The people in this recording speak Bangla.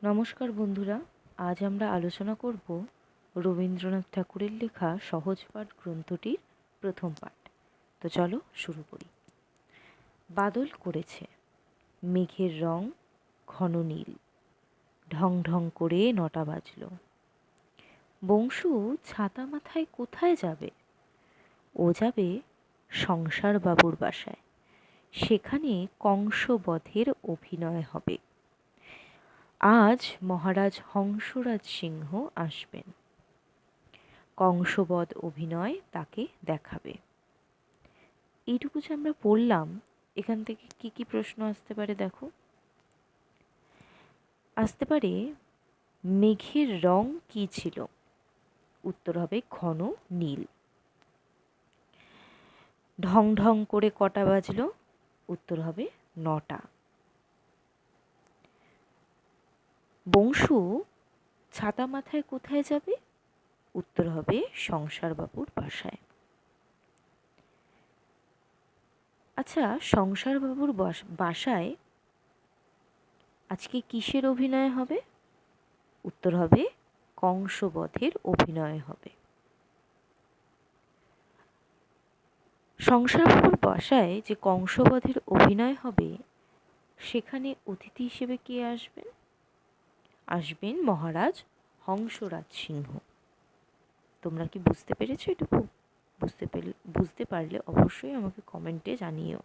নমস্কার বন্ধুরা, আজ আমরা আলোচনা করব রবীন্দ্রনাথ ঠাকুরের লেখা সহজ পাঠ গ্রন্থটির প্রথম পাঠ। তো চলো শুরু করি। বাদল করেছে, মেঘের রং ঘন নীল, ঢং ঢং করে 9টা বাজল। বংশু ছাতা মাথায় কোথায় যাবে? ও যাবে সংসার বাবুর বাসায়, সেখানে কংসবধের অভিনয় হবে। আজ মহারাজ হংসরাজ সিংহ আসবেন, কংসবধ অভিনয় তাকে দেখাবে। এইটুকু যে আমরা পড়লাম, এখান থেকে কি কি প্রশ্ন আসতে পারে দেখো। আসতে পারে মেঘের রং কি ছিল? উত্তর হবে ঘন নীল। ঢং ঢং করে কটা বাজলো? উত্তর হবে 9টা। বংশু ছাতা মাথায় কোথায় যাবে? উত্তর হবে সংসার বাবুর বাসায়। আচ্ছা, সংসার বাবুর বাসায় আজকে কিসের অভিনয় হবে? উত্তর হবে কংসবধের অভিনয় হবে। সংসার বাবুর বাসায় যে কংসবধের অভিনয় হবে, সেখানে অতিথি হিসেবে কে আসবেন? আসবেন মহারাজ হংসরাজ সিংহ। তোমরা কি বুঝতে পেরেছো এটুকু? বুঝতে পারলে অবশ্যই আমাকে কমেন্টে জানিও।